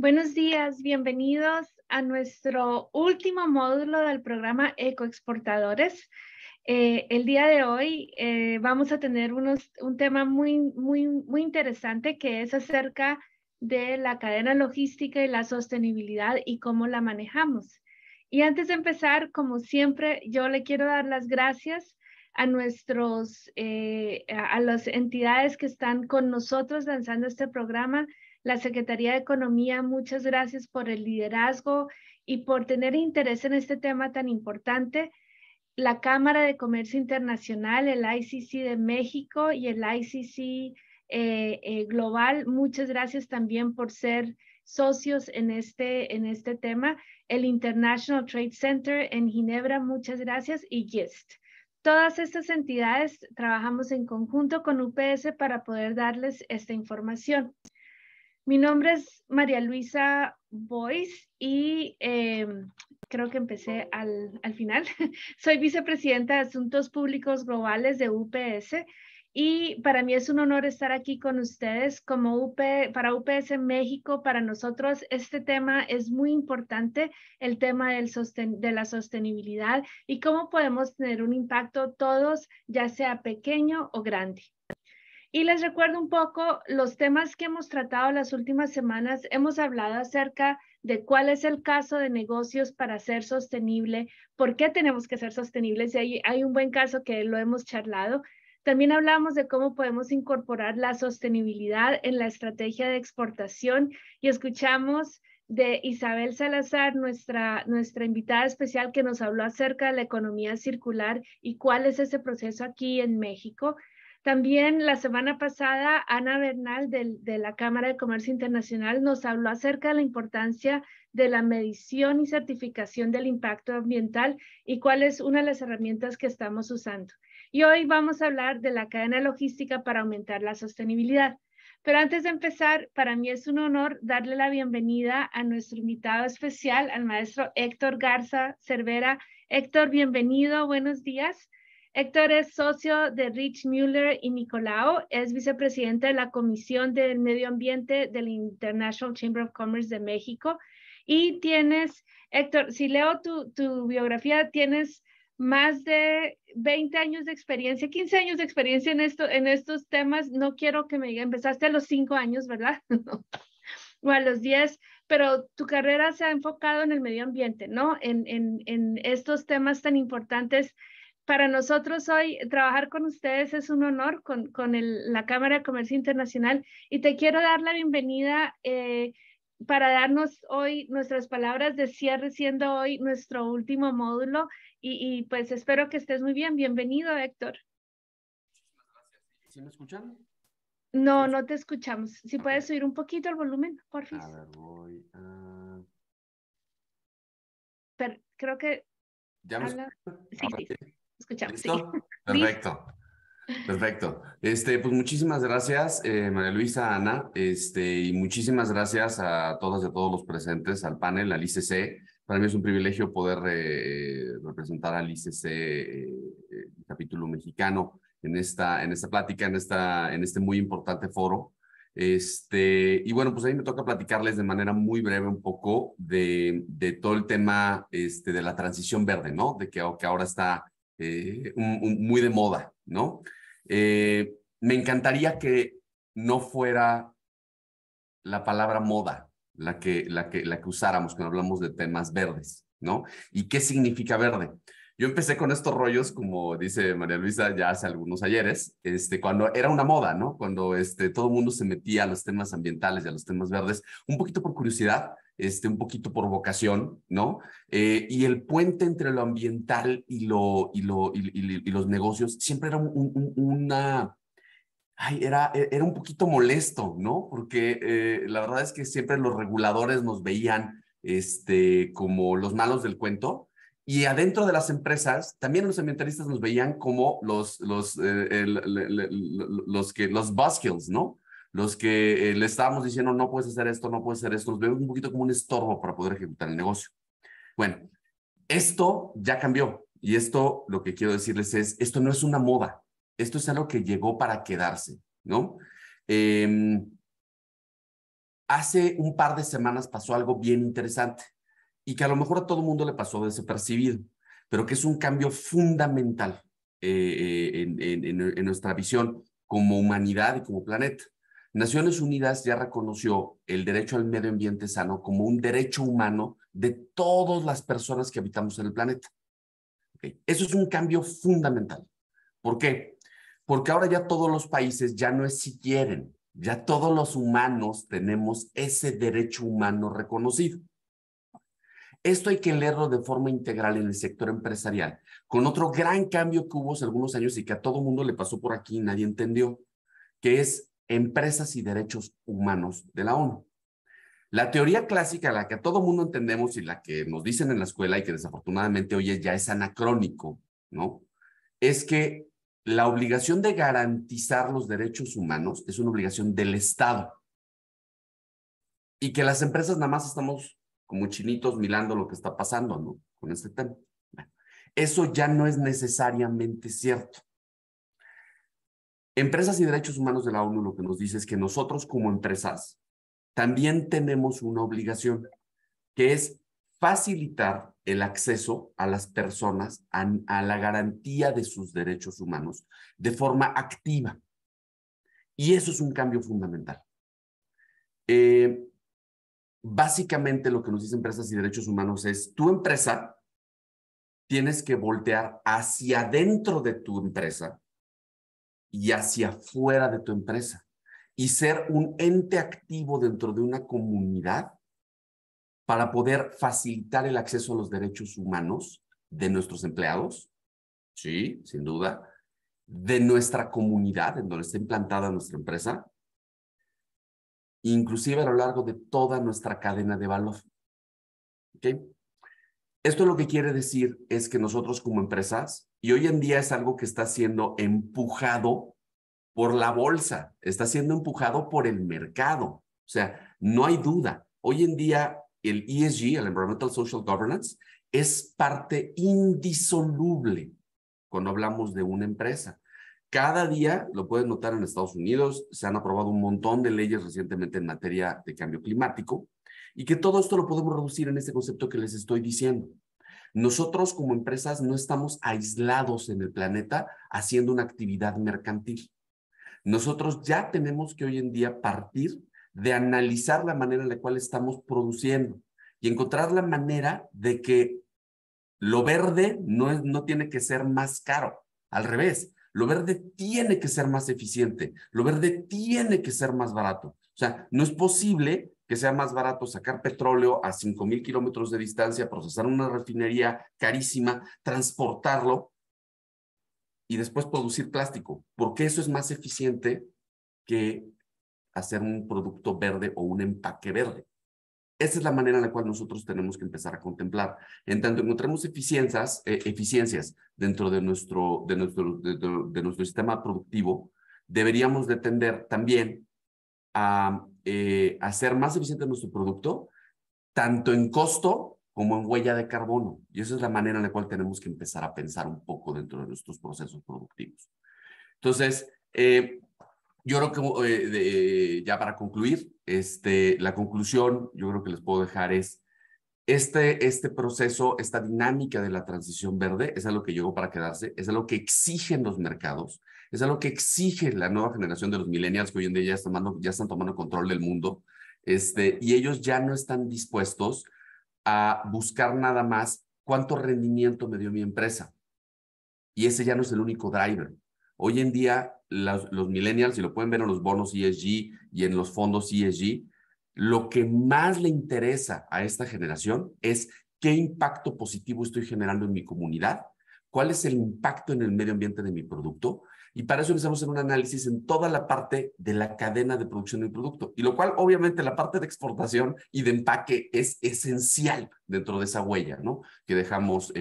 Buenos días, bienvenidos a nuestro último módulo del programa Ecoexportadores. El día de hoy vamos a tener un tema muy interesante que es acerca de la cadena logística y la sostenibilidad y cómo la manejamos. Y antes de empezar, como siempre, yo le quiero dar las gracias a a las entidades que están con nosotros lanzando este programa. La Secretaría de Economía, muchas gracias por el liderazgo y por tener interés en este tema tan importante. La Cámara de Comercio Internacional, el ICC de México y el ICC Global, muchas gracias también por ser socios en este tema. El International Trade Center en Ginebra, muchas gracias, y GIST. Todas estas entidades trabajamos en conjunto con UPS para poder darles esta información. Mi nombre es María Luisa Boyce y creo que empecé al final. Soy vicepresidenta de Asuntos Públicos Globales de UPS y para mí es un honor estar aquí con ustedes para UPS México. Para nosotros este tema es muy importante, el tema de la sostenibilidad y cómo podemos tener un impacto todos, ya sea pequeño o grande. Y les recuerdo un poco los temas que hemos tratado las últimas semanas. Hemos hablado acerca de cuál es el caso de negocios para ser sostenible, por qué tenemos que ser sostenibles. Y hay un buen caso que lo hemos charlado. También hablamos de cómo podemos incorporar la sostenibilidad en la estrategia de exportación y escuchamos de Isabel Salazar, nuestra invitada especial, que nos habló acerca de la economía circular y cuál es ese proceso aquí en México. También la semana pasada, Ana Bernal de la Cámara de Comercio Internacional nos habló acerca de la importancia de la medición y certificación del impacto ambiental y cuál es una de las herramientas que estamos usando. Y hoy vamos a hablar de la cadena logística para aumentar la sostenibilidad. Pero antes de empezar, para mí es un honor darle la bienvenida a nuestro invitado especial, al maestro Héctor Garza Cervera. Héctor, bienvenido, buenos días. Héctor es socio de Rich Müller y Nicolao, es vicepresidente de la Comisión del Medio Ambiente del International Chamber of Commerce de México. Y tienes, Héctor, si leo tu biografía, tienes más de 20 años de experiencia, 15 años de experiencia en estos temas. No quiero que me digan, empezaste a los 5 años, ¿verdad? O a los 10, pero tu carrera se ha enfocado en el medio ambiente, ¿no? En estos temas tan importantes. Para nosotros hoy trabajar con ustedes es un honor con la Cámara de Comercio Internacional y te quiero dar la bienvenida para darnos hoy nuestras palabras de cierre, siendo hoy nuestro último módulo y pues espero que estés muy bien. Bienvenido, Héctor. ¿Sí me escuchan? No, ¿Sí? no te escuchamos. Si puedes subir un poquito el volumen, por favor. A ver, voy a... Pero creo que ¿Ya me habla. escuchan? Sí, Ahora sí, sí. escuchamos, sí. ¿Listo? Listo. Perfecto. Perfecto. Pues muchísimas gracias, María Luisa, Ana, y muchísimas gracias a todas y a todos los presentes, al panel, al ICC. Para mí es un privilegio poder representar al ICC, capítulo mexicano, en esta plática, en este muy importante foro. Y bueno, pues a mí me toca platicarles de manera muy breve un poco de todo el tema de la transición verde, ¿no? Que ahora está muy de moda, ¿no? Me encantaría que no fuera la palabra moda la que usáramos cuando hablamos de temas verdes, ¿no? ¿Y qué significa verde? Yo empecé con estos rollos, como dice María Luisa, ya hace algunos ayeres, cuando era una moda, ¿no? Cuando todo el mundo se metía a los temas ambientales y a los temas verdes, un poquito por curiosidad, un poquito por vocación, ¿no? Y el puente entre lo ambiental y los negocios siempre era era un poquito molesto, ¿no? Porque la verdad es que siempre los reguladores nos veían como los malos del cuento y adentro de las empresas también los ambientalistas nos veían como los buzzkills, ¿no? Los que le estábamos diciendo no puedes hacer esto, no puedes hacer esto, nos vemos un poquito como un estorbo para poder ejecutar el negocio. Bueno, esto ya cambió y esto lo que quiero decirles es, esto no es una moda, esto es algo que llegó para quedarse, ¿no? Eh, hace un par de semanas pasó algo bien interesante y que a lo mejor a todo el mundo le pasó desapercibido, pero que es un cambio fundamental en nuestra visión como humanidad y como planeta. Naciones Unidas ya reconoció el derecho al medio ambiente sano como un derecho humano de todas las personas que habitamos en el planeta. ¿Okay? Eso es un cambio fundamental. ¿Por qué? Porque ahora ya todos los países ya no es si quieren, ya todos los humanos tenemos ese derecho humano reconocido. Esto hay que leerlo de forma integral en el sector empresarial, con otro gran cambio que hubo hace algunos años y que a todo mundo le pasó por aquí y nadie entendió, que es Empresas y Derechos Humanos de la ONU. La teoría clásica, la que a todo mundo entendemos y la que nos dicen en la escuela y que desafortunadamente hoy ya es anacrónico, ¿no? Es que la obligación de garantizar los derechos humanos es una obligación del Estado y que las empresas nada más estamos como chinitos mirando lo que está pasando, ¿no? Con este tema. Bueno, eso ya no es necesariamente cierto. Empresas y Derechos Humanos de la ONU lo que nos dice es que nosotros como empresas también tenemos una obligación, que es facilitar el acceso a las personas a la garantía de sus derechos humanos de forma activa. Y eso es un cambio fundamental. Básicamente lo que nos dice Empresas y Derechos Humanos es, tu empresa tienes que voltear hacia dentro de tu empresa y hacia afuera de tu empresa y ser un ente activo dentro de una comunidad para poder facilitar el acceso a los derechos humanos de nuestros empleados, sí, sin duda, de nuestra comunidad en donde está implantada nuestra empresa, inclusive a lo largo de toda nuestra cadena de valor. ¿Okay? Esto lo que quiere decir es que nosotros como empresas, y hoy en día es algo que está siendo empujado por la bolsa, está siendo empujado por el mercado. O sea, no hay duda. Hoy en día el ESG, el Environmental Social Governance, es parte indisoluble cuando hablamos de una empresa. Cada día, lo pueden notar en Estados Unidos, se han aprobado un montón de leyes recientemente en materia de cambio climático y que todo esto lo podemos reducir en este concepto que les estoy diciendo. Nosotros como empresas no estamos aislados en el planeta haciendo una actividad mercantil. Nosotros ya tenemos que hoy en día partir de analizar la manera en la cual estamos produciendo y encontrar la manera de que lo verde no tiene que ser más caro, al revés, lo verde tiene que ser más eficiente, lo verde tiene que ser más barato. O sea, no es posible que sea más barato sacar petróleo a 5,000 kilómetros de distancia, procesar una refinería carísima, transportarlo y después producir plástico, porque eso es más eficiente que hacer un producto verde o un empaque verde. Esa es la manera en la cual nosotros tenemos que empezar a contemplar. En tanto encontremos eficiencias dentro de nuestro sistema productivo, deberíamos de tender también a hacer más eficiente nuestro producto, tanto en costo como en huella de carbono. Y esa es la manera en la cual tenemos que empezar a pensar un poco dentro de nuestros procesos productivos. Entonces, yo creo que ya para concluir, la conclusión yo creo que les puedo dejar es este proceso, esta dinámica de la transición verde es algo que llegó para quedarse, es algo que exigen los mercados, es algo que exige la nueva generación de los millennials que hoy en día ya están tomando control del mundo, y ellos ya no están dispuestos a buscar nada más cuánto rendimiento me dio mi empresa. Y ese ya no es el único driver. Hoy en día, los millennials, y lo pueden ver en los bonos ESG y en los fondos ESG, lo que más le interesa a esta generación es qué impacto positivo estoy generando en mi comunidad, cuál es el impacto en el medio ambiente de mi producto, y para eso necesitamos hacer un análisis en toda la parte de la cadena de producción del producto, y lo cual obviamente la parte de exportación y de empaque es esencial dentro de esa huella, ¿no? Que dejamos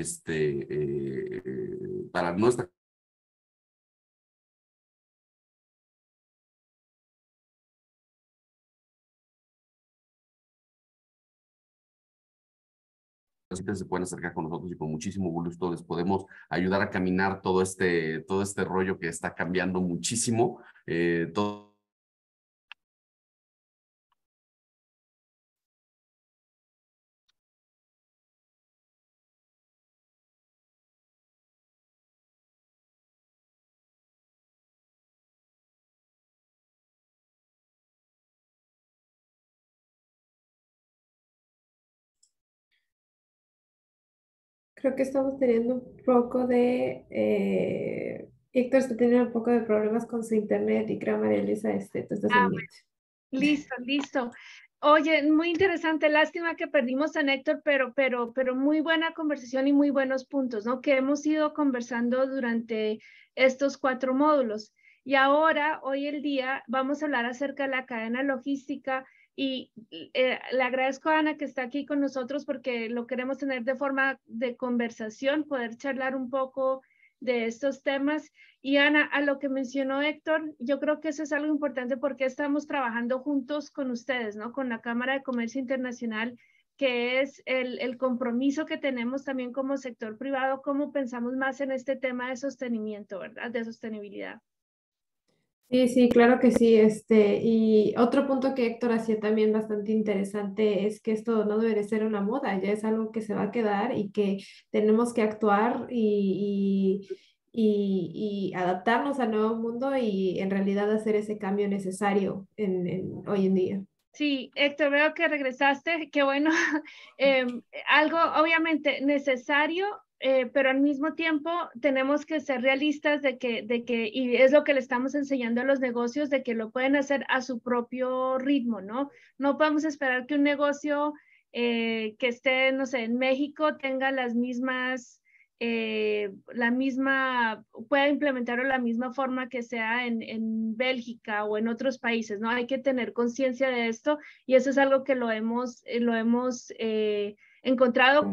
para nuestra se pueden acercar con nosotros y con muchísimo gusto les podemos ayudar a caminar todo este rollo que está cambiando muchísimo, todo Creo que estamos teniendo un poco de... Héctor está teniendo un poco de problemas con su internet y creo, María Luisa, tú estás Ah, en mute. listo, listo. Oye, muy interesante. Lástima que perdimos a Héctor, pero muy buena conversación y muy buenos puntos, ¿no? Que hemos ido conversando durante estos 4 módulos. Y ahora, hoy el día, vamos a hablar acerca de la cadena logística y le agradezco a Ana que está aquí con nosotros porque lo queremos tener de forma de conversación, poder charlar un poco de estos temas. Y Ana, a lo que mencionó Héctor, yo creo que eso es algo importante porque estamos trabajando juntos con ustedes, ¿no? Con la Cámara de Comercio Internacional, que es el compromiso que tenemos también como sector privado, cómo pensamos más en este tema de sostenimiento, ¿verdad? De sostenibilidad. Sí, sí, claro que sí. Y otro punto que Héctor hacía también bastante interesante es que esto no debe de ser una moda, ya es algo que se va a quedar y que tenemos que actuar y adaptarnos al nuevo mundo y en realidad hacer ese cambio necesario hoy en día. Sí, Héctor, veo que regresaste, qué bueno. Algo obviamente necesario, pero al mismo tiempo tenemos que ser realistas y es lo que le estamos enseñando a los negocios, de que lo pueden hacer a su propio ritmo, ¿no? No podemos esperar que un negocio que esté, no sé, en México tenga pueda implementarlo de la misma forma que sea en Bélgica o en otros países, ¿no? Hay que tener conciencia de esto y eso es algo que lo hemos encontrado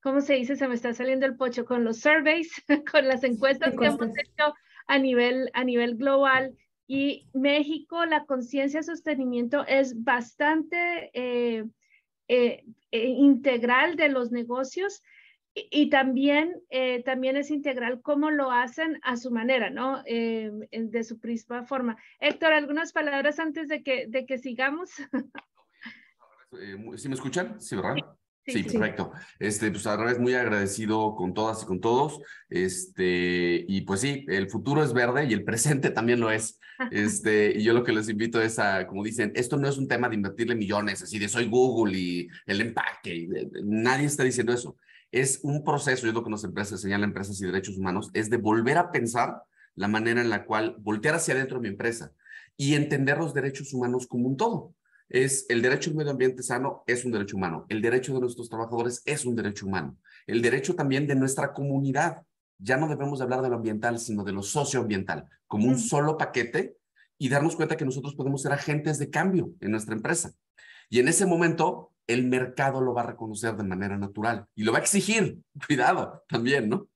¿cómo se dice? Se me está saliendo el pocho, con los surveys, con las encuestas que hemos Encuestas. hecho a nivel global. Y México, la conciencia de sostenimiento es bastante integral de los negocios y también es integral cómo lo hacen a su manera, ¿no? De su misma forma. Héctor, algunas palabras antes de que sigamos. ¿Sí me escuchan? Sí, ¿verdad? Sí, Sí, sí. Sí. perfecto. Pues al revés, muy agradecido con todas y con todos. Y pues sí, el futuro es verde y el presente también lo es. Y yo lo que les invito es a, como dicen, esto no es un tema de invertirle millones, así de soy Google y el empaque. Nadie está diciendo eso. Es un proceso, y es lo que nos señala Empresas y Derechos Humanos, es de volver a pensar la manera en la cual voltear hacia adentro de mi empresa y entender los derechos humanos como un todo. El derecho al medio ambiente sano es un derecho humano. El derecho de nuestros trabajadores es un derecho humano. El derecho también de nuestra comunidad. Ya no debemos de hablar de lo ambiental, sino de lo socioambiental, como un solo paquete y darnos cuenta que nosotros podemos ser agentes de cambio en nuestra empresa. Y en ese momento, el mercado lo va a reconocer de manera natural y lo va a exigir. Cuidado también, ¿no?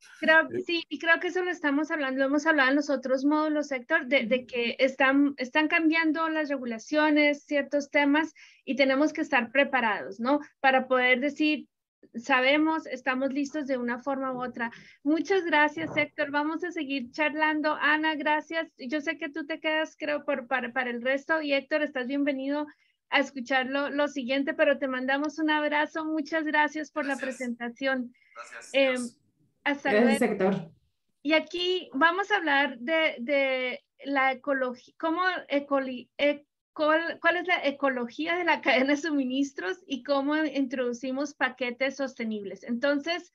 Sí, y creo que eso lo estamos hablando, lo hemos hablado en los otros módulos, Héctor, de que están cambiando las regulaciones, ciertos temas, y tenemos que estar preparados, ¿no? Para poder decir, sabemos, estamos listos de una forma u otra. Muchas gracias, Héctor. Vamos a seguir charlando. Ana, gracias. Yo sé que tú te quedas, creo, para el resto, y Héctor, estás bienvenido a escuchar lo siguiente, pero te mandamos un abrazo. Muchas gracias por la Gracias. presentación. Gracias, Eh, Dios. Hasta luego. Gracias, Héctor. Y aquí vamos a hablar de la ecología, cuál es la ecología de la cadena de suministros y cómo introducimos paquetes sostenibles. Entonces,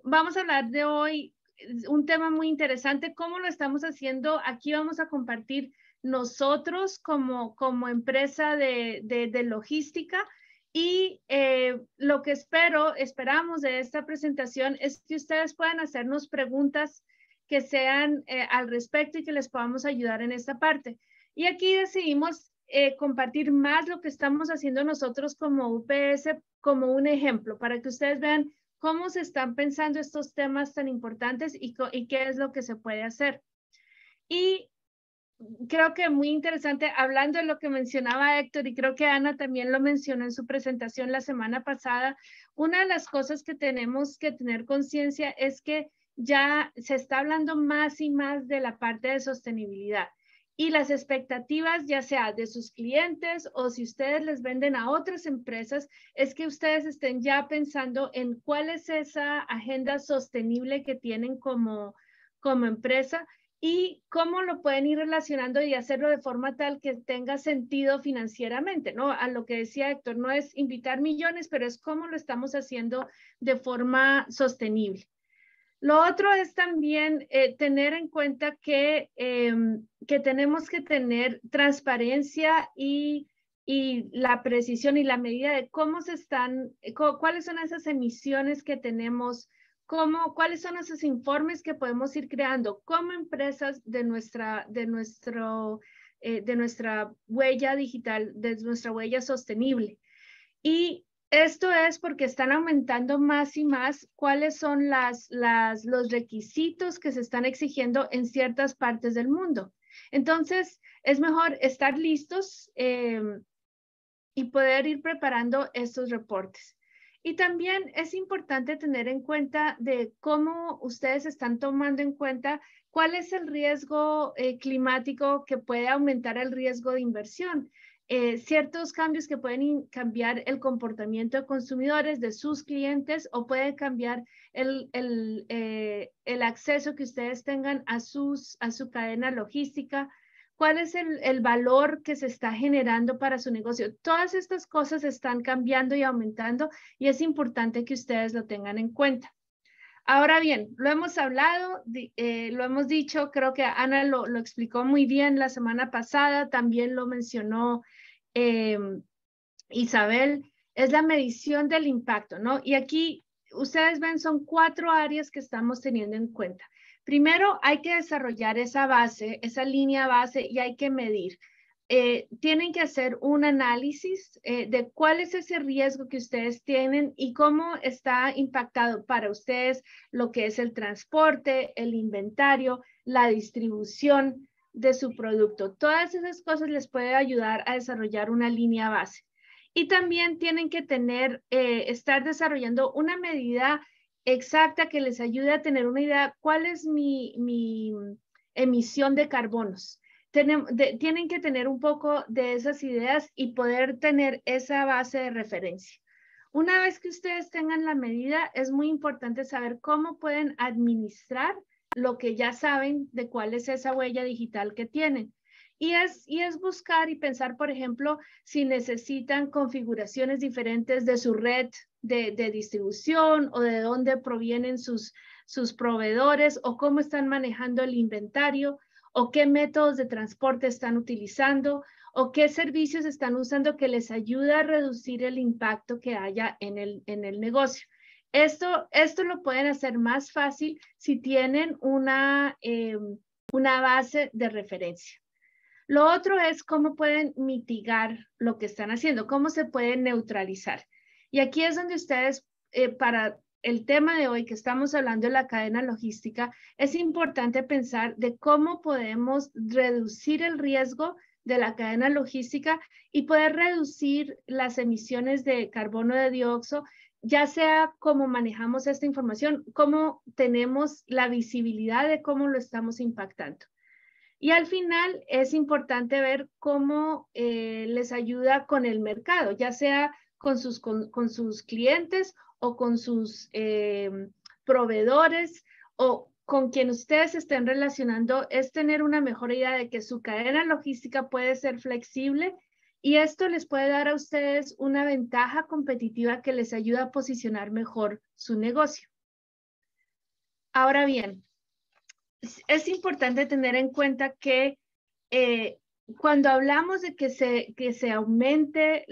vamos a hablar de hoy un tema muy interesante, cómo lo estamos haciendo. Aquí vamos a compartir nosotros como empresa de logística. Y lo que esperamos de esta presentación es que ustedes puedan hacernos preguntas que sean al respecto y que les podamos ayudar en esta parte. Y aquí decidimos compartir más lo que estamos haciendo nosotros como UPS como un ejemplo para que ustedes vean cómo se están pensando estos temas tan importantes y qué es lo que se puede hacer. Y creo que muy interesante, hablando de lo que mencionaba Héctor, y creo que Ana también lo mencionó en su presentación la semana pasada, una de las cosas que tenemos que tener conciencia es que ya se está hablando más y más de la parte de sostenibilidad. Y las expectativas, ya sea de sus clientes o si ustedes les venden a otras empresas, es que ustedes estén ya pensando en cuál es esa agenda sostenible que tienen como empresa y cómo lo pueden ir relacionando y hacerlo de forma tal que tenga sentido financieramente, ¿no? A lo que decía Héctor, no es invitar millones, pero es cómo lo estamos haciendo de forma sostenible. Lo otro es también tener en cuenta que tenemos que tener transparencia y la precisión y la medida de cómo se están, cuáles son esas emisiones que tenemos, cuáles son esos informes que podemos ir creando como empresas de nuestra huella digital, de nuestra huella sostenible. Y esto es porque están aumentando más y más cuáles son los requisitos que se están exigiendo en ciertas partes del mundo. Entonces, es mejor estar listos y poder ir preparando estos reportes. Y también es importante tener en cuenta de cómo ustedes están tomando en cuenta cuál es el riesgo climático que puede aumentar el riesgo de inversión. Ciertos cambios que pueden cambiar el comportamiento de consumidores, de sus clientes, o pueden cambiar el acceso que ustedes tengan a su cadena logística. ¿Cuál es el valor que se está generando para su negocio? Todas estas cosas están cambiando y aumentando y es importante que ustedes lo tengan en cuenta. Ahora bien, lo hemos hablado, lo hemos dicho, creo que Ana lo explicó muy bien la semana pasada, también lo mencionó Isabel, es la medición del impacto, ¿no? Y aquí ustedes ven, son 4 áreas que estamos teniendo en cuenta. Primero, hay que desarrollar esa base, esa línea base, y hay que medir. Tienen que hacer un análisis de cuál es ese riesgo que ustedes tienen y cómo está impactado para ustedes lo que es el transporte, el inventario, la distribución de su producto. Todas esas cosas les puede ayudar a desarrollar una línea base. Y también tienen que estar desarrollando una medida exacta que les ayude a tener una idea cuál es mi emisión de carbonos. Tienen que tener un poco de esas ideas y poder tener esa base de referencia. Una vez que ustedes tengan la medida, es muy importante saber cómo pueden administrar lo que ya saben de cuál es esa huella digital que tienen. Y es buscar y pensar, por ejemplo, si necesitan configuraciones diferentes de su red de distribución o de dónde provienen sus proveedores o cómo están manejando el inventario o qué métodos de transporte están utilizando o qué servicios están usando que les ayude a reducir el impacto que haya en el negocio. Esto lo pueden hacer más fácil si tienen una base de referencia. Lo otro es cómo pueden mitigar lo que están haciendo, cómo se pueden neutralizar. Y aquí es donde ustedes, para el tema de hoy que estamos hablando de la cadena logística, es importante pensar de cómo podemos reducir el riesgo de la cadena logística y poder reducir las emisiones de carbono de dióxido, ya sea cómo manejamos esta información, cómo tenemos la visibilidad de cómo lo estamos impactando. Y al final es importante ver cómo les ayuda con el mercado, ya sea con sus clientes o con sus proveedores o con quien ustedes estén relacionando, es tener una mejor idea de que su cadena logística puede ser flexible y esto les puede dar a ustedes una ventaja competitiva que les ayuda a posicionar mejor su negocio. Ahora bien, es importante tener en cuenta que cuando hablamos de que se aumente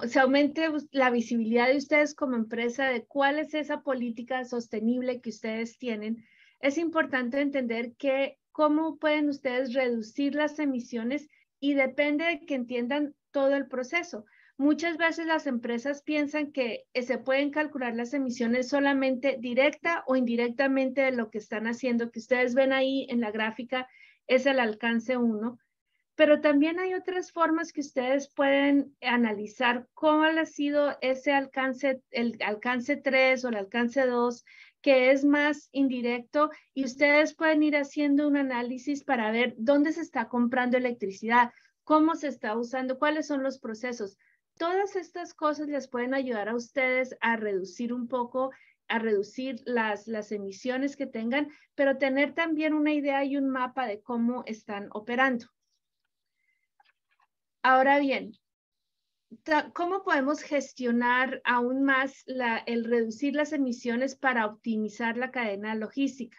se aumente la visibilidad de ustedes como empresa, de cuál es esa política sostenible que ustedes tienen, es importante entender que cómo pueden ustedes reducir las emisiones y depende de que entiendan todo el proceso. Muchas veces las empresas piensan que se pueden calcular las emisiones solamente directa o indirectamente de lo que están haciendo, que ustedes ven ahí en la gráfica, es el alcance 1. Pero también hay otras formas que ustedes pueden analizar cómo ha sido ese alcance, el alcance 3 o el alcance 2, que es más indirecto, y ustedes pueden ir haciendo un análisis para ver dónde se está comprando electricidad, cómo se está usando, cuáles son los procesos. Todas estas cosas les pueden ayudar a ustedes a reducir un poco reducir las emisiones que tengan, pero tener también una idea y un mapa de cómo están operando. Ahora bien, ¿cómo podemos gestionar aún más el reducir las emisiones para optimizar la cadena logística?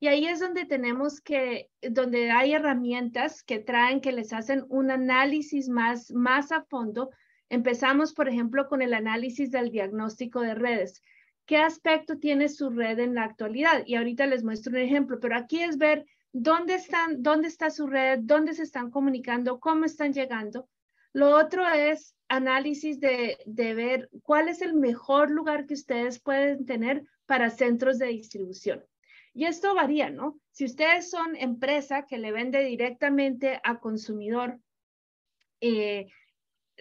Y ahí es donde donde hay herramientas que les hacen un análisis más a fondo. Empezamos, por ejemplo, con el análisis del diagnóstico de redes. ¿Qué aspecto tiene su red en la actualidad? Y ahorita les muestro un ejemplo, pero aquí es ver dónde está su red, dónde se están comunicando, cómo están llegando. Lo otro es análisis de ver cuál es el mejor lugar que ustedes pueden tener para centros de distribución. Y esto varía, ¿no? Si ustedes son empresa que le vende directamente a consumidor,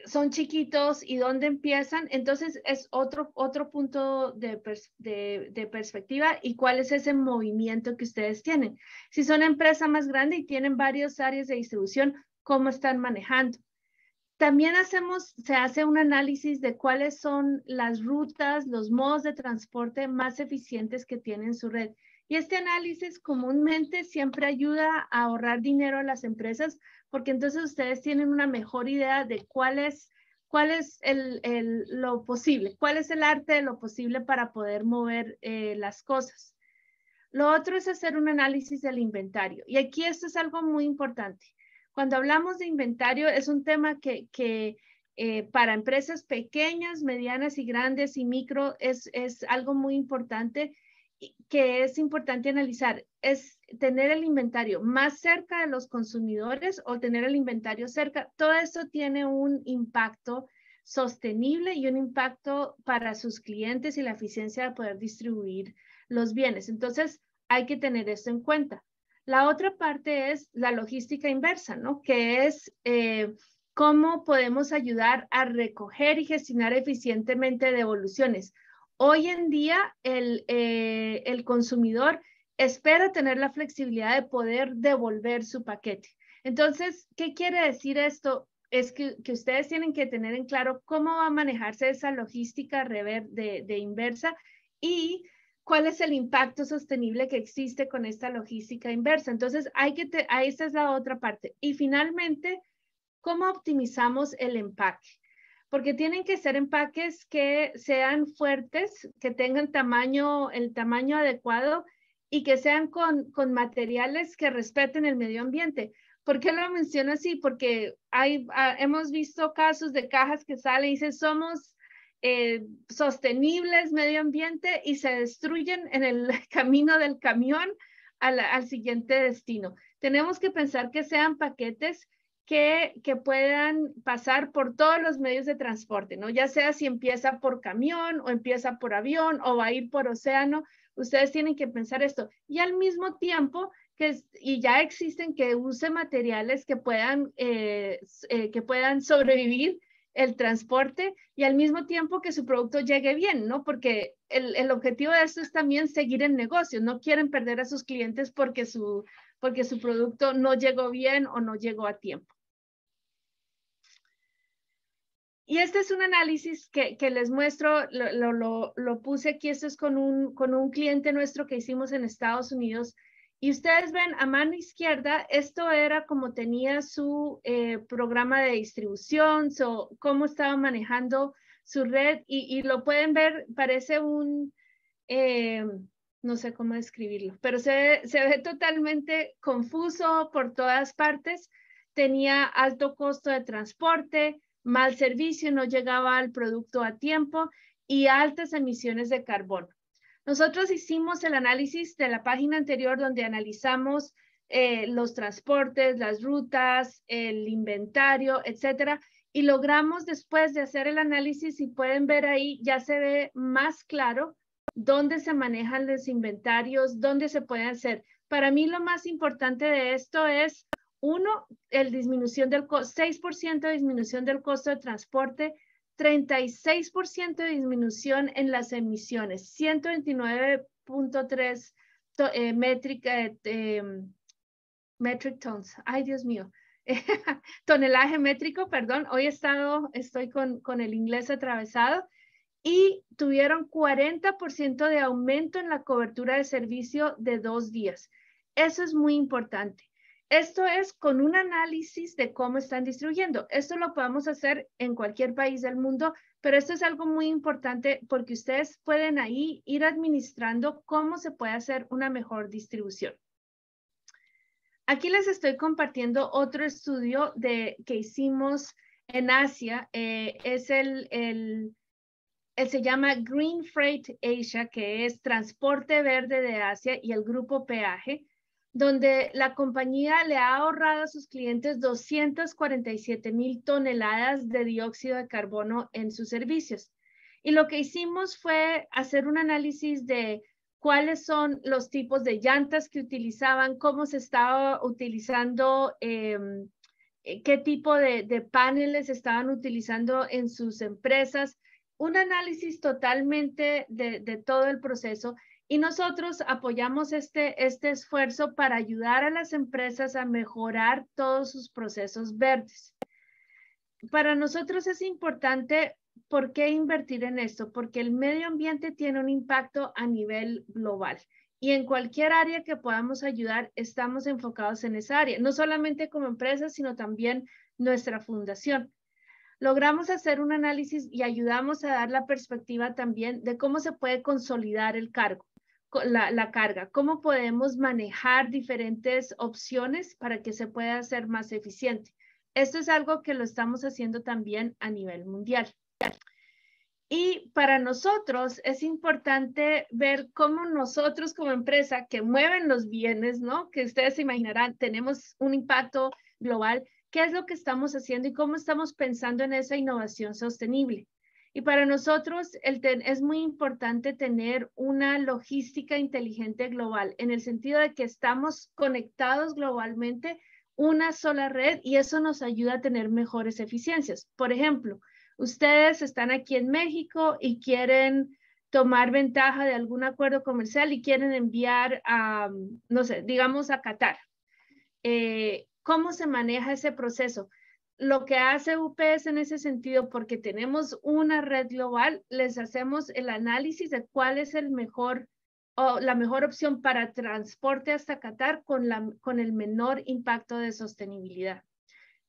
son chiquitos y dónde empiezan, entonces es otro punto de perspectiva y cuál es ese movimiento que ustedes tienen. Si son empresa más grande y tienen varias áreas de distribución, ¿cómo están manejando? También se hace un análisis de cuáles son las rutas, los modos de transporte más eficientes que tienen su red. Y este análisis comúnmente siempre ayuda a ahorrar dinero a las empresas, porque entonces ustedes tienen una mejor idea de cuál es lo posible, cuál es el arte de lo posible para poder mover las cosas. Lo otro es hacer un análisis del inventario. Y aquí esto es algo muy importante. Cuando hablamos de inventario, es un tema que para empresas pequeñas, medianas y grandes y micro es algo muy importante que es importante analizar. Es tener el inventario más cerca de los consumidores o tener el inventario cerca. Todo eso tiene un impacto sostenible y un impacto para sus clientes y la eficiencia de poder distribuir los bienes. Entonces, hay que tener esto en cuenta. La otra parte es la logística inversa, ¿no? Que es cómo podemos ayudar a recoger y gestionar eficientemente devoluciones. Hoy en día, el consumidor espera tener la flexibilidad de poder devolver su paquete. Entonces, ¿qué quiere decir esto? Es que ustedes tienen que tener en claro cómo va a manejarse esa logística de inversa y cuál es el impacto sostenible que existe con esta logística inversa. Entonces, esta es la otra parte. Y finalmente, ¿cómo optimizamos el empaque? Porque tienen que ser empaques que sean fuertes, que tengan el tamaño adecuado y que sean con materiales que respeten el medio ambiente. ¿Por qué lo menciono así? Porque hemos visto casos de cajas que salen y dicen somos sostenibles, medio ambiente, y se destruyen en el camino del camión al siguiente destino. Tenemos que pensar que sean paquetes que puedan pasar por todos los medios de transporte, ¿no? Ya sea si empieza por camión o empieza por avión o va a ir por océano, ustedes tienen que pensar esto. Y al mismo tiempo, y ya existen que use materiales que puedan sobrevivir el transporte y al mismo tiempo que su producto llegue bien, ¿no? Porque el objetivo de esto es también seguir en negocio. No quieren perder a sus clientes porque su producto no llegó bien o no llegó a tiempo. Y este es un análisis que les muestro, lo puse aquí. Esto es con un cliente nuestro que hicimos en Estados Unidos. Y ustedes ven a mano izquierda, esto era como tenía su programa de distribución, cómo estaba manejando su red, y lo pueden ver, parece no sé cómo describirlo, pero se ve totalmente confuso por todas partes. Tenía alto costo de transporte, mal servicio, no llegaba al producto a tiempo y altas emisiones de carbono. Nosotros hicimos el análisis de la página anterior donde analizamos los transportes, las rutas, el inventario, etcétera, y logramos después de hacer el análisis, y pueden ver ahí, ya se ve más claro dónde se manejan los inventarios, dónde se pueden hacer. Para mí lo más importante de esto es, uno, el disminución del 6% de disminución del costo de transporte, 36% de disminución en las emisiones, 129.3 metric tons. Ay, Dios mío. Tonelaje métrico, perdón. Hoy estoy con el inglés atravesado. y tuvieron 40% de aumento en la cobertura de servicio de 2 días. Eso es muy importante. Esto es con un análisis de cómo están distribuyendo. Esto lo podemos hacer en cualquier país del mundo, pero esto es algo muy importante porque ustedes pueden ahí ir administrando cómo se puede hacer una mejor distribución. Aquí les estoy compartiendo otro estudio que hicimos en Asia. Se llama Green Freight Asia, que es Transporte Verde de Asia y el Grupo Peaje, donde la compañía le ha ahorrado a sus clientes 247,000 toneladas de dióxido de carbono en sus servicios. Y lo que hicimos fue hacer un análisis de cuáles son los tipos de llantas que utilizaban, cómo se estaba utilizando, qué tipo de paneles estaban utilizando en sus empresas, un análisis totalmente de todo el proceso. Y nosotros apoyamos este esfuerzo para ayudar a las empresas a mejorar todos sus procesos verdes. Para nosotros es importante, ¿por qué invertir en esto? Porque el medio ambiente tiene un impacto a nivel global. Y en cualquier área que podamos ayudar, estamos enfocados en esa área. No solamente como empresa, sino también nuestra fundación. Logramos hacer un análisis y ayudamos a dar la perspectiva también de cómo se puede consolidar el cargo. La carga, cómo podemos manejar diferentes opciones para que se pueda hacer más eficiente. Esto es algo que lo estamos haciendo también a nivel mundial. Y para nosotros es importante ver cómo nosotros como empresa que mueven los bienes, ¿no? Que ustedes se imaginarán, tenemos un impacto global, qué es lo que estamos haciendo y cómo estamos pensando en esa innovación sostenible. Y para nosotros es muy importante tener una logística inteligente global, en el sentido de que estamos conectados globalmente, una sola red, y eso nos ayuda a tener mejores eficiencias. Por ejemplo, ustedes están aquí en México y quieren tomar ventaja de algún acuerdo comercial y quieren enviar a, no sé, digamos a Qatar. ¿Cómo se maneja ese proceso? Lo que hace UPS en ese sentido, porque tenemos una red global, les hacemos el análisis de cuál es el mejor o la mejor opción para transporte hasta Qatar con el menor impacto de sostenibilidad.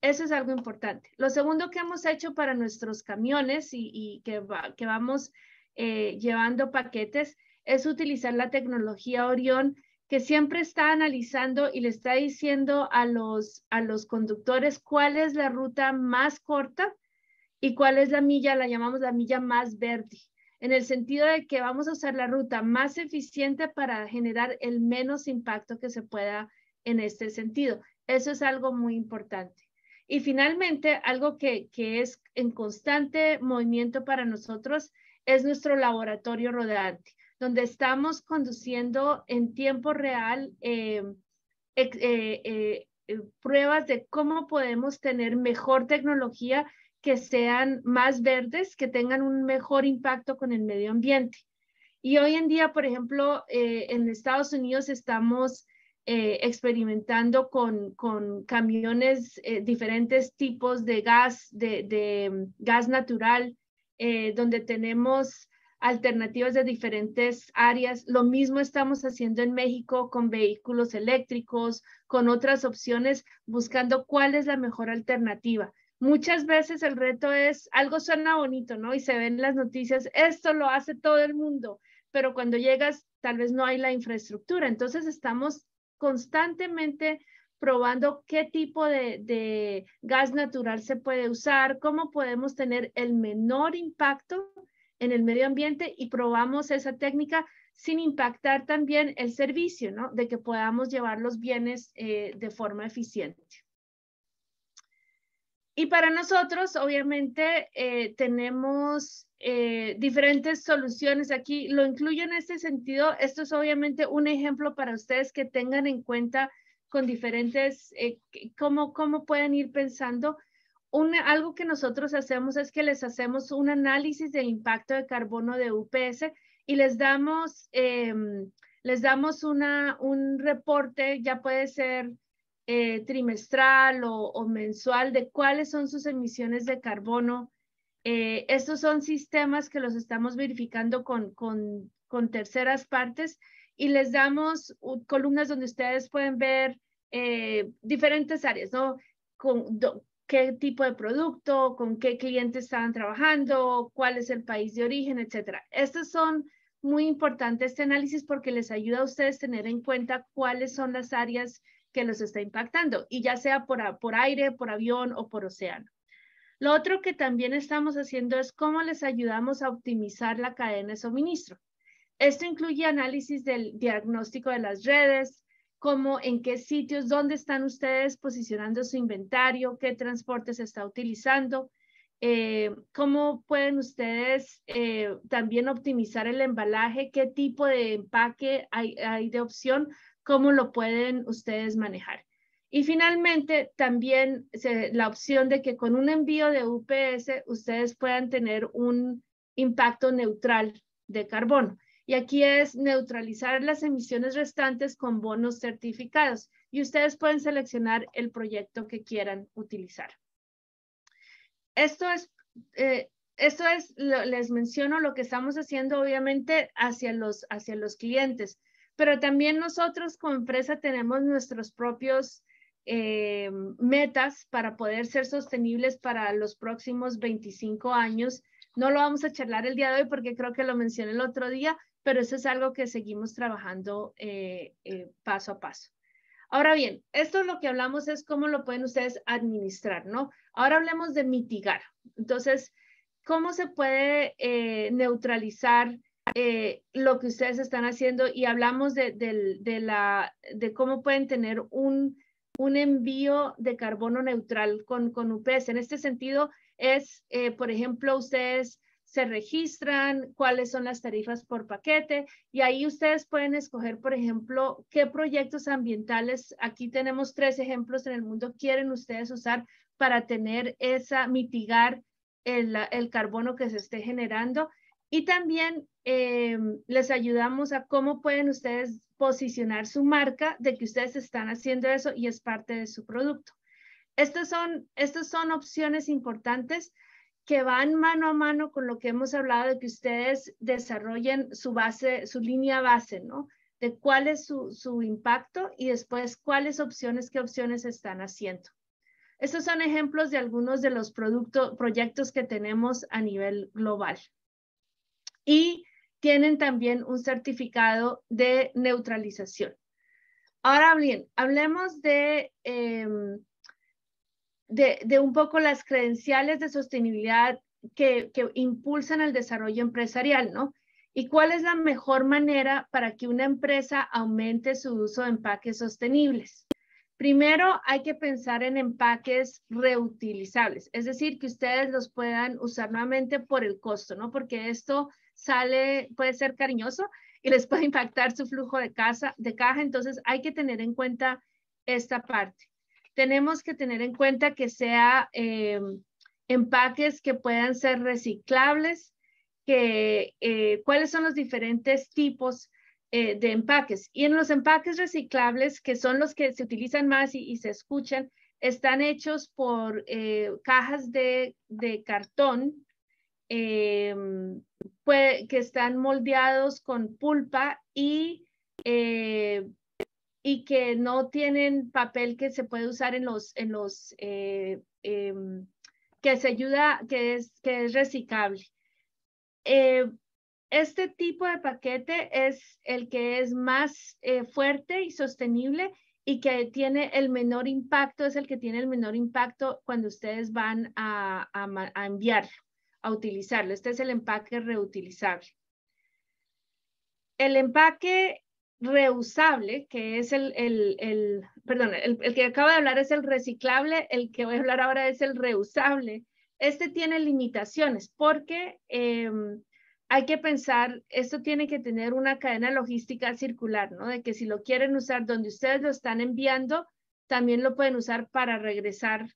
Eso es algo importante. Lo segundo que hemos hecho para nuestros camiones y que vamos llevando paquetes es utilizar la tecnología Orión, que siempre está analizando y le está diciendo a los conductores cuál es la ruta más corta y cuál es la milla, la llamamos la milla más verde, en el sentido de que vamos a usar la ruta más eficiente para generar el menos impacto que se pueda en este sentido. Eso es algo muy importante. Y finalmente, algo que es en constante movimiento para nosotros es nuestro laboratorio rodante, donde estamos conduciendo en tiempo real pruebas de cómo podemos tener mejor tecnología, que sean más verdes, que tengan un mejor impacto con el medio ambiente. Y hoy en día, por ejemplo, en Estados Unidos estamos experimentando con camiones, diferentes tipos de gas, gas natural, donde tenemos alternativas de diferentes áreas. Lo mismo estamos haciendo en México con vehículos eléctricos, con otras opciones, buscando cuál es la mejor alternativa. Muchas veces el reto es, algo suena bonito, ¿no? Y se ven en las noticias, esto lo hace todo el mundo, pero cuando llegas tal vez no hay la infraestructura. Entonces estamos constantemente probando qué tipo de gas natural se puede usar, cómo podemos tener el menor impacto en el medio ambiente, y probamos esa técnica sin impactar también el servicio, ¿no? De que podamos llevar los bienes de forma eficiente. Y para nosotros, obviamente, tenemos diferentes soluciones aquí. Lo incluyo en este sentido. Esto es obviamente un ejemplo para ustedes que tengan en cuenta con diferentes, cómo pueden ir pensando. Algo que nosotros hacemos es que les hacemos un análisis del impacto de carbono de UPS y les damos un reporte, ya puede ser trimestral o mensual, de cuáles son sus emisiones de carbono Estos son sistemas que los estamos verificando con terceras partes y les damos columnas donde ustedes pueden ver diferentes áreas, ¿no? Qué tipo de producto, con qué clientes estaban trabajando, cuál es el país de origen, etcétera. Estos son muy importantes, este análisis, porque les ayuda a ustedes tener en cuenta cuáles son las áreas que los está impactando, y ya sea por aire, por avión o por océano. Lo otro que también estamos haciendo es cómo les ayudamos a optimizar la cadena de suministro. Esto incluye análisis del diagnóstico de las redes, cómo, en qué sitios, dónde están ustedes posicionando su inventario, qué transporte se está utilizando, cómo pueden ustedes también optimizar el embalaje, qué tipo de empaque hay de opción, cómo lo pueden ustedes manejar. Y finalmente, también la opción de que con un envío de UPS ustedes puedan tener un impacto neutral de carbono. Y aquí es neutralizar las emisiones restantes con bonos certificados. Y ustedes pueden seleccionar el proyecto que quieran utilizar. Les menciono lo que estamos haciendo, obviamente, hacia los clientes. Pero también nosotros como empresa tenemos nuestros propios metas para poder ser sostenibles para los próximos 25 años. No lo vamos a charlar el día de hoy porque creo que lo mencioné el otro día, pero eso es algo que seguimos trabajando paso a paso. Ahora bien, esto lo que hablamos es cómo lo pueden ustedes administrar, ¿no? Ahora hablemos de mitigar. Entonces, ¿cómo se puede neutralizar lo que ustedes están haciendo? Y hablamos de cómo pueden tener un envío de carbono neutral con UPS. En este sentido es, por ejemplo, ustedes se registran, cuáles son las tarifas por paquete, y ahí ustedes pueden escoger, por ejemplo, qué proyectos ambientales, aquí tenemos 3 ejemplos en el mundo, quieren ustedes usar para tener mitigar el carbono que se esté generando. Y también les ayudamos a cómo pueden ustedes posicionar su marca de que ustedes están haciendo eso y es parte de su producto. Estas son opciones importantes que van mano a mano con lo que hemos hablado de que ustedes desarrollen su línea base, ¿no? De cuál es su impacto y después qué opciones están haciendo. Estos son ejemplos de algunos de los proyectos que tenemos a nivel global. Y tienen también un certificado de neutralización. Ahora bien, hablemos de un poco las credenciales de sostenibilidad que impulsan el desarrollo empresarial, ¿no? ¿Y cuál es la mejor manera para que una empresa aumente su uso de empaques sostenibles? Primero, hay que pensar en empaques reutilizables, es decir, que ustedes los puedan usar nuevamente por el costo, ¿no? Porque esto puede ser cariñoso y les puede impactar su flujo de caja, entonces hay que tener en cuenta esta parte. Tenemos que tener en cuenta que sea empaques que puedan ser reciclables, cuáles son los diferentes tipos de empaques. Y en los empaques reciclables, que son los que se utilizan más y se escuchan, están hechos por cajas de cartón que están moldeados con pulpa y que no tienen papel que se puede usar que es reciclable. Este tipo de paquete es el que es más fuerte y sostenible y que tiene el menor impacto, es el que tiene el menor impacto cuando ustedes van a enviarlo, a utilizarlo. Este es el empaque reutilizable. El empaque reusable, que es el que acabo de hablar es el reciclable, el que voy a hablar ahora es el reusable. Este tiene limitaciones porque hay que pensar, esto tiene que tener una cadena logística circular, ¿no? De que si lo quieren usar donde ustedes lo están enviando, también lo pueden usar para regresar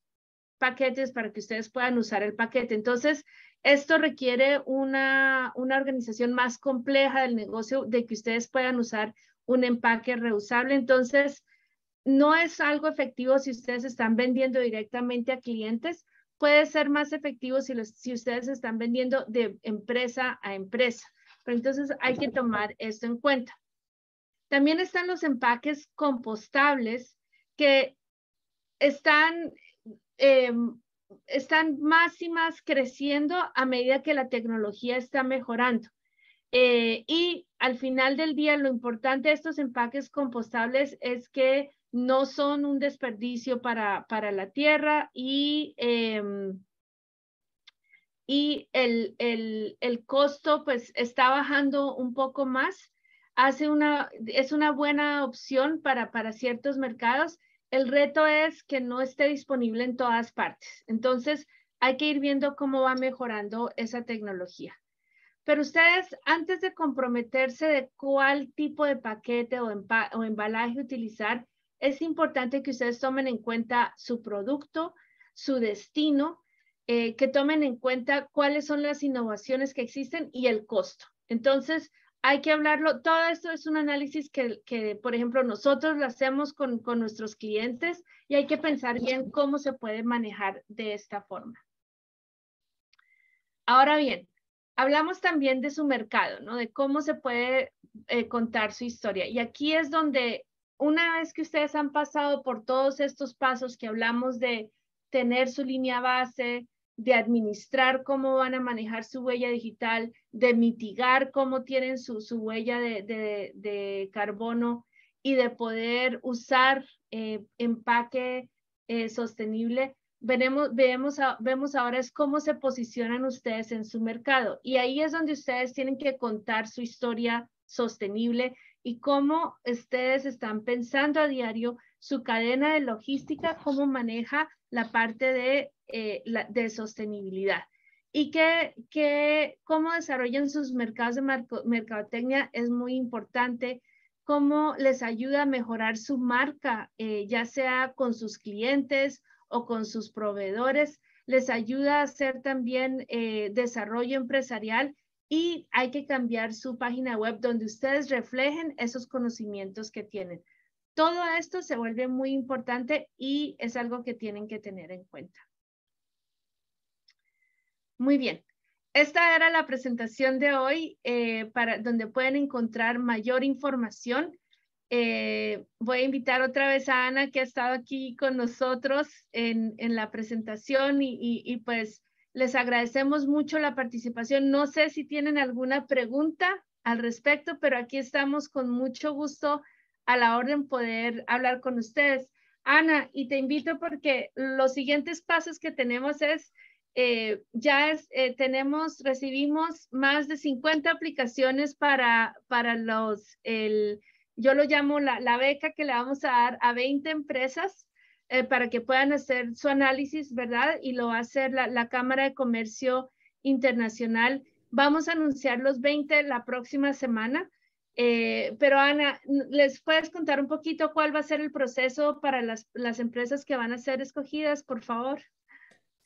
paquetes para que ustedes puedan usar el paquete. Entonces, esto requiere una organización más compleja del negocio de que ustedes puedan usar un empaque reusable. Entonces, no es algo efectivo si ustedes están vendiendo directamente a clientes puede ser más efectivo si ustedes están vendiendo de empresa a empresa. Pero entonces hay que tomar esto en cuenta. También están los empaques compostables que están más y más creciendo a medida que la tecnología está mejorando. Y al final del día, lo importante de estos empaques compostables es que no son un desperdicio para la tierra y el costo pues está bajando un poco más. Es una buena opción para ciertos mercados. El reto es que no esté disponible en todas partes. Entonces, hay que ir viendo cómo va mejorando esa tecnología. Pero ustedes, antes de comprometerse de cuál tipo de paquete o embalaje utilizar, es importante que ustedes tomen en cuenta su producto, su destino, que tomen en cuenta cuáles son las innovaciones que existen y el costo. Entonces, hay que hablarlo. Todo esto es un análisis que por ejemplo, nosotros lo hacemos con nuestros clientes y hay que pensar bien cómo se puede manejar de esta forma. Ahora bien, hablamos también de su mercado, ¿no? De cómo se puede contar su historia. Y aquí es donde, una vez que ustedes han pasado por todos estos pasos que hablamos de tener su línea base, de administrar cómo van a manejar su huella digital, de mitigar cómo tienen su huella de carbono y de poder usar empaque sostenible, vemos ahora es cómo se posicionan ustedes en su mercado. Y ahí es donde ustedes tienen que contar su historia sostenible y cómo ustedes están pensando a diario su cadena de logística, cómo maneja la parte de sostenibilidad. Y cómo desarrollan sus mercados de mercadotecnia es muy importante, cómo les ayuda a mejorar su marca, ya sea con sus clientes o con sus proveedores, les ayuda a hacer también desarrollo empresarial y hay que cambiar su página web donde ustedes reflejen esos conocimientos que tienen. Todo esto se vuelve muy importante y es algo que tienen que tener en cuenta. Muy bien. Esta era la presentación de hoy donde pueden encontrar mayor información. Voy a invitar otra vez a Ana, que ha estado aquí con nosotros en la presentación y pues les agradecemos mucho la participación. No sé si tienen alguna pregunta al respecto, pero aquí estamos con mucho gusto a la orden poder hablar con ustedes. Ana, y te invito porque los siguientes pasos que tenemos es recibimos más de 50 aplicaciones para yo lo llamo la beca que le vamos a dar a 20 empresas para que puedan hacer su análisis, ¿verdad? Y lo va a hacer la Cámara de Comercio Internacional. Vamos a anunciar los 20 la próxima semana. Pero Ana, ¿les puedes contar un poquito cuál va a ser el proceso para las empresas que van a ser escogidas, por favor?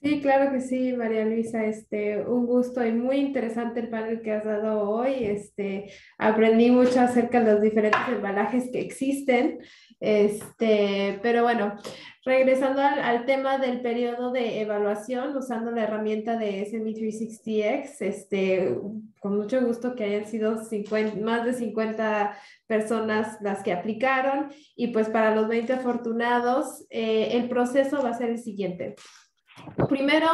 Sí, claro que sí, María Luisa, un gusto y muy interesante el panel que has dado hoy. Aprendí mucho acerca de los diferentes embalajes que existen. Pero bueno, regresando al tema del periodo de evaluación, usando la herramienta de SME360X, con mucho gusto que hayan sido más de 50 personas las que aplicaron y pues para los 20 afortunados, el proceso va a ser el siguiente. Primero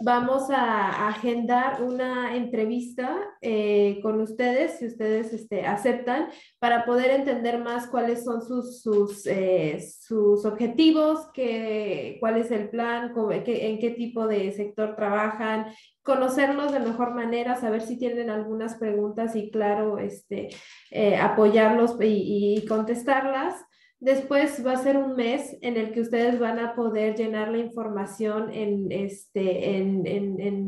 vamos a agendar una entrevista con ustedes, si ustedes aceptan, para poder entender más cuáles son sus objetivos, cuál es el plan, en qué tipo de sector trabajan, conocerlos de mejor manera, saber si tienen algunas preguntas y claro, apoyarlos y contestarlas. Después va a ser un mes en el que ustedes van a poder llenar la información en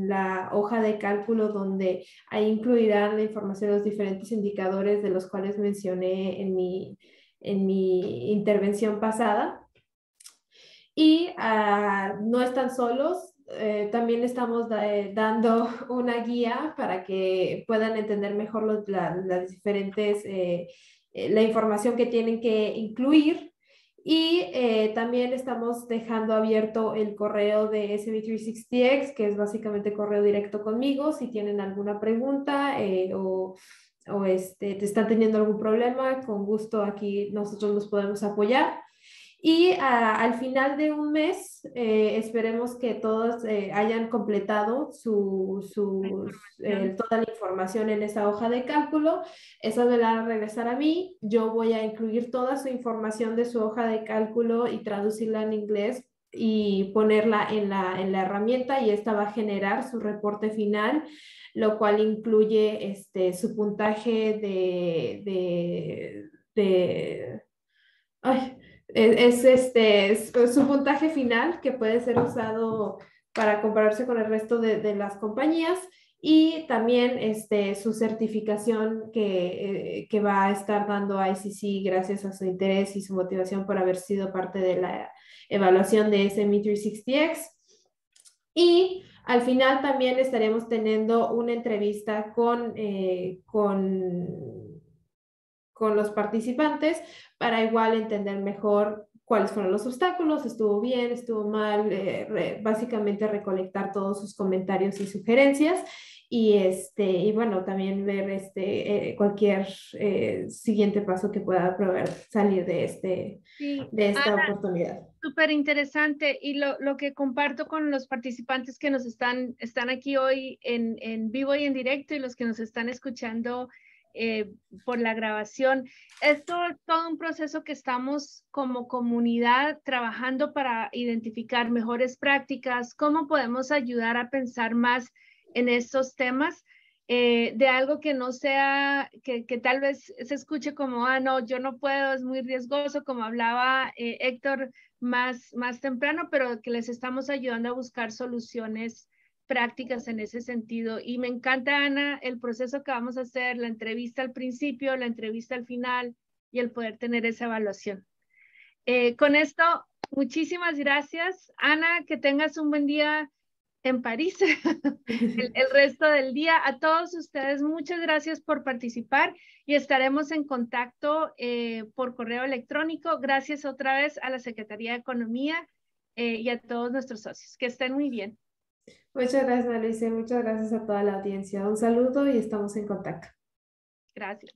la hoja de cálculo donde ahí incluirán la información de los diferentes indicadores de los cuales mencioné en mi intervención pasada. Y no están solos, también estamos dando una guía para que puedan entender mejor las diferentes la información que tienen que incluir Y también estamos dejando abierto el correo de SB360X, que es básicamente correo directo conmigo. Si tienen alguna pregunta o te están teniendo algún problema, con gusto aquí nosotros los podemos apoyar. Y al final de un mes, esperemos que todos hayan completado toda la información en esa hoja de cálculo. Esa me la van a regresar a mí. Yo voy a incluir toda su información de su hoja de cálculo y traducirla en inglés y ponerla en la herramienta, y esta va a generar su reporte final, lo cual incluye su puntaje ay, es su puntaje final, que puede ser usado para compararse con el resto de las compañías, y también su certificación que va a estar dando ICC gracias a su interés y su motivación por haber sido parte de la evaluación de SME 360X. Y al final también estaremos teniendo una entrevista con los participantes para igual entender mejor cuáles fueron los obstáculos, estuvo bien, estuvo mal, básicamente recolectar todos sus comentarios y sugerencias, y bueno, también ver cualquier siguiente paso que pueda salir Sí, de esta Ana, oportunidad. súper interesante. Y lo que comparto con los participantes que están aquí hoy en vivo y en directo, y los que nos están escuchando por la grabación, esto es todo un proceso que estamos como comunidad trabajando para identificar mejores prácticas, cómo podemos ayudar a pensar más en estos temas. De algo que no sea, que tal vez se escuche como, ah, no, yo no puedo, es muy riesgoso, como hablaba Héctor más temprano, pero que les estamos ayudando a buscar soluciones prácticas en ese sentido. Y me encanta, Ana, el proceso que vamos a hacer, la entrevista al principio, la entrevista al final y el poder tener esa evaluación. Con esto, muchísimas gracias. Ana, que tengas un buen día en París el resto del día. A todos ustedes, muchas gracias por participar y estaremos en contacto por correo electrónico. Gracias otra vez a la Secretaría de Economía y a todos nuestros socios. Que estén muy bien. Muchas gracias, Alicia. Muchas gracias a toda la audiencia. Un saludo y estamos en contacto. Gracias.